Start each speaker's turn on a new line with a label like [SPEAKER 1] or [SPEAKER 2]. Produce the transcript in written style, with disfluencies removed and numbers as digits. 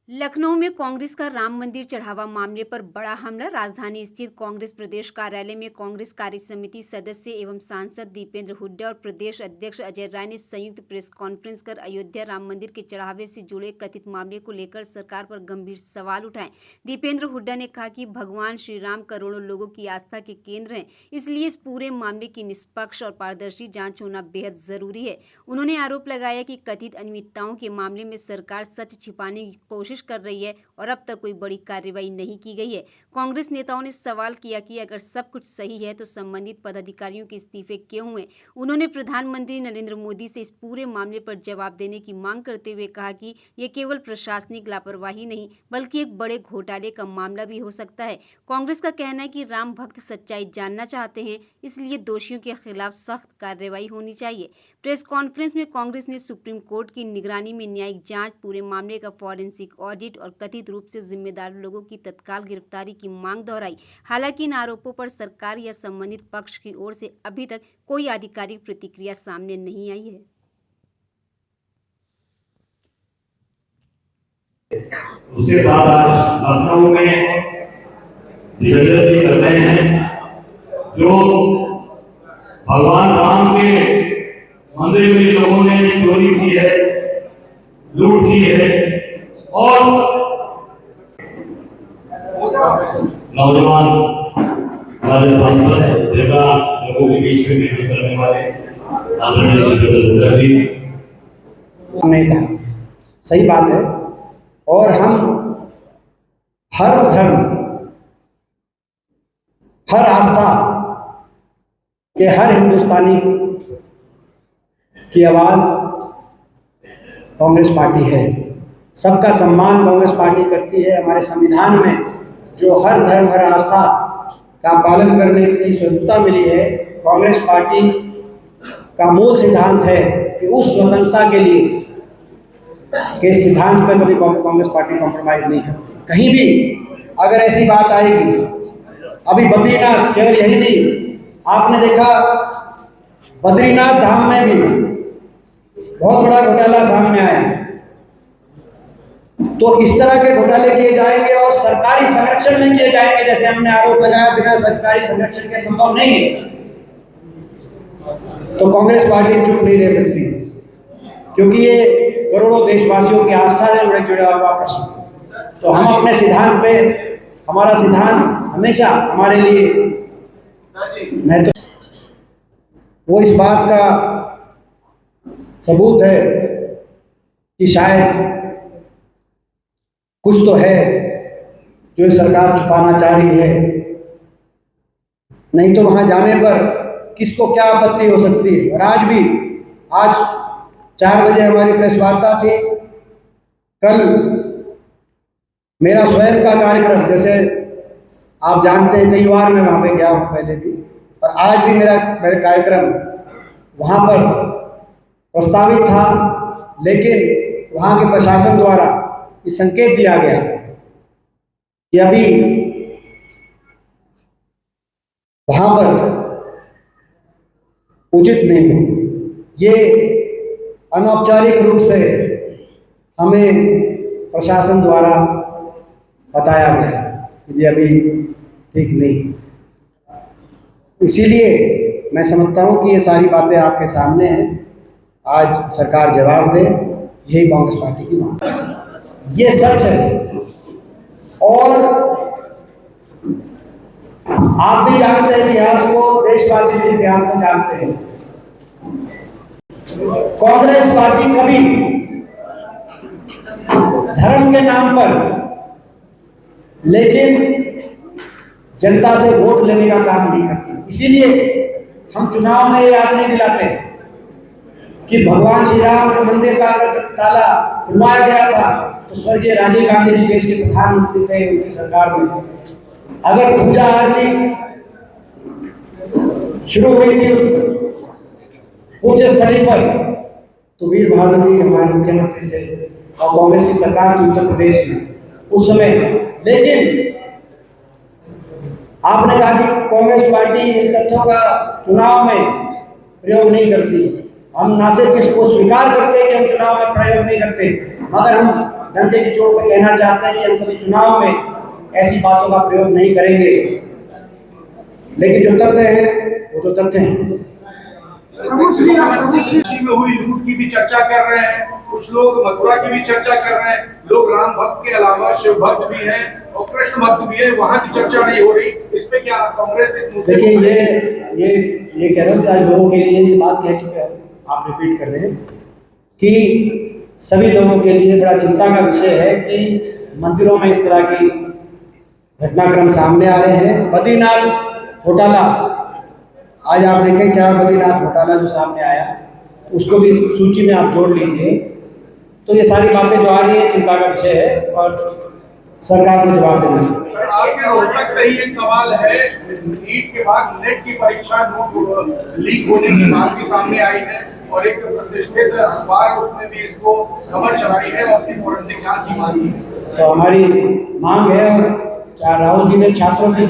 [SPEAKER 1] लखनऊ में कांग्रेस का राम मंदिर चढ़ावा मामले पर बड़ा हमला। राजधानी स्थित कांग्रेस प्रदेश कार्यालय में कांग्रेस कार्य समिति सदस्य एवं सांसद दीपेंद्र हुड्डा और प्रदेश अध्यक्ष अजय राय ने संयुक्त प्रेस कॉन्फ्रेंस कर अयोध्या राम मंदिर के चढ़ावे से जुड़े कथित मामले को लेकर सरकार पर गंभीर सवाल उठाए। दीपेंद्र हुड्डा ने कहा कि भगवान श्री राम करोड़ों लोगों की आस्था के केंद्र हैं, इसलिए इस पूरे मामले की निष्पक्ष और पारदर्शी जाँच होना बेहद जरूरी है। उन्होंने आरोप लगाया कि कथित अनियमितताओं के मामले में सरकार सच छिपाने की कोशिश कर रही है और अब तक कोई बड़ी कार्रवाई नहीं की गई है। कांग्रेस नेताओं ने सवाल किया कि अगर सब कुछ सही है तो संबंधित पदाधिकारियों के इस्तीफे क्यों हुए। उन्होंने प्रधानमंत्री नरेंद्र मोदी से इस पूरे मामले पर जवाब देने की मांग करते हुए कहा कि यह केवल प्रशासनिक लापरवाही नहीं बल्कि एक बड़े घोटाले का मामला भी हो सकता है। कांग्रेस का कहना है कि राम भक्त सच्चाई जानना चाहते हैं, इसलिए दोषियों के खिलाफ सख्त कार्रवाई होनी चाहिए। प्रेस कॉन्फ्रेंस में कांग्रेस ने सुप्रीम कोर्ट की निगरानी में न्यायिक जांच, पूरे मामले का फॉरेंसिक ऑडिट और कथित रूप से जिम्मेदार लोगों की तत्काल गिरफ्तारी की मांग दोहराई। हालांकि इन आरोपों पर सरकार या संबंधित पक्ष की ओर से अभी तक कोई आधिकारिक प्रतिक्रिया सामने नहीं आई है।
[SPEAKER 2] उसके बाद आज लखनऊ में दिग्विजय जी कर रहे हैं जो भगवान राम के मंदिर में लोगों ने चोरी की है, लूट की है और नौजवान हमारे सांसद जगह लोगों के बीच में मेहनत करने वाले
[SPEAKER 3] नहीं था। सही बात है। और हम हर धर्म, हर आस्था के हर हिंदुस्तानी की आवाज कांग्रेस पार्टी है। सबका सम्मान कांग्रेस पार्टी करती है। हमारे संविधान में जो हर धर्म, हर आस्था का पालन करने की स्वतंत्रता मिली है, कांग्रेस पार्टी का मूल सिद्धांत है कि उस स्वतंत्रता के लिए के सिद्धांत पर कभी कांग्रेस पार्टी कॉम्प्रोमाइज नहीं करती। कहीं भी अगर ऐसी बात आएगी, अभी बद्रीनाथ, केवल यही नहीं, आपने देखा बद्रीनाथ धाम में भी बहुत बड़ा घोटाला सामने आया। तो इस तरह के घोटाले किए जाएंगे और सरकारी संरक्षण में किए जाएंगे, जैसे हमने आरोप लगाया, बिना सरकारी संरक्षण के संभव नहीं है। तो कांग्रेस पार्टी चुप नहीं रह सकती, क्योंकि ये करोड़ों देशवासियों की आस्था से जुड़ा हुआ प्रश्न। तो हम अपने सिद्धांत पे, हमारा सिद्धांत हमेशा हमारे लिए महत्व, वो इस बात का सबूत है कि शायद कुछ तो है जो सरकार छुपाना चाह रही है। नहीं तो वहां जाने पर किसको क्या आपत्ति हो सकती है। और आज 4 बजे हमारी प्रेस वार्ता थी। कल मेरा स्वयं का कार्यक्रम, जैसे आप जानते हैं, कई बार मैं वहां पे गया हूं पहले भी, और आज भी मेरा कार्यक्रम वहां पर प्रस्तावित था, लेकिन वहां के प्रशासन द्वारा ये संकेत दिया गया कि अभी वहां पर उचित नहीं हो। ये अनौपचारिक रूप से हमें प्रशासन द्वारा बताया गया कि ये अभी ठीक नहीं। इसीलिए मैं समझता हूं कि ये सारी बातें आपके सामने हैं। आज सरकार जवाब दे, यही कांग्रेस पार्टी की मांग है। ये सच है और आप भी जानते हैं इतिहास को, देशवासी भी इतिहास को जानते हैं। कांग्रेस पार्टी कभी धर्म के नाम पर, लेकिन जनता से वोट लेने का काम नहीं करती। इसीलिए हम चुनाव में ये याद नहीं दिलाते कि भगवान श्री राम के मंदिर का अगर ताला खुलवाया गया था तो स्वर्गीय राजीव गांधी जी देश के प्रधानमंत्री थे, उनकी सरकार में। अगर पूजा आरती शुरू हुई थी पूज्य स्थली पर, तो वीर बहादुर जी हमारे मुख्यमंत्री थे और कांग्रेस की सरकार थी उत्तर प्रदेश में उस समय। लेकिन आपने कहा कि कांग्रेस पार्टी इन तथ्यों का चुनाव में प्रयोग नहीं करती। हम ना सिर्फ इसको स्वीकार करते कि हम चुनाव में प्रयोग नहीं करते, मगर हम धंधे की चोट पे कहना चाहते हैं कि हम कभी चुनाव में ऐसी बातों का प्रयोग नहीं करेंगे, लेकिन जो तथ्य है वो तो तथ्य हैं।
[SPEAKER 4] प्रभु श्री में हुई लूट की भी चर्चा कर रहे हैं, कुछ लोग मथुरा की भी चर्चा कर रहे हैं। लोग राम भक्त के अलावा शिव भक्त भी हैं और कृष्ण भक्त भी है, वहां की चर्चा नहीं हो रही। इस पे क्या कांग्रेस इस मुद्दे
[SPEAKER 3] देखिए ये कह रहा हूँ कि आज लोगों के लिए ये बात कह चुके हैं, आप रिपीट कर रहे हैं कि सभी लोगों के लिए बड़ा चिंता का विषय है कि मंदिरों में इस तरह की घटनाक्रम सामने आ रहे हैं। बद्रीनाथ घोटाला, आज आप देखें क्या बद्रीनाथ घोटाला जो सामने आया, उसको भी इस सूची में आप जोड़ लीजिए। तो ये सारी बातें जो आ रही है चिंता का विषय है और सरकार को जवाब देना चाहिए।
[SPEAKER 4] सर, आपके रोहतक से ही एक सवाल है, नीट के बाद नेट की परीक्षा नोट लीक होने की बात भी सामने आई है और एक प्रतिष्ठित अखबार उसने भी इसको खबर चलाई है और उसकी फोरेंसिक जांच की मांगी है।
[SPEAKER 3] तो हमारी मांग है, क्या राहुल जी ने छात्रों की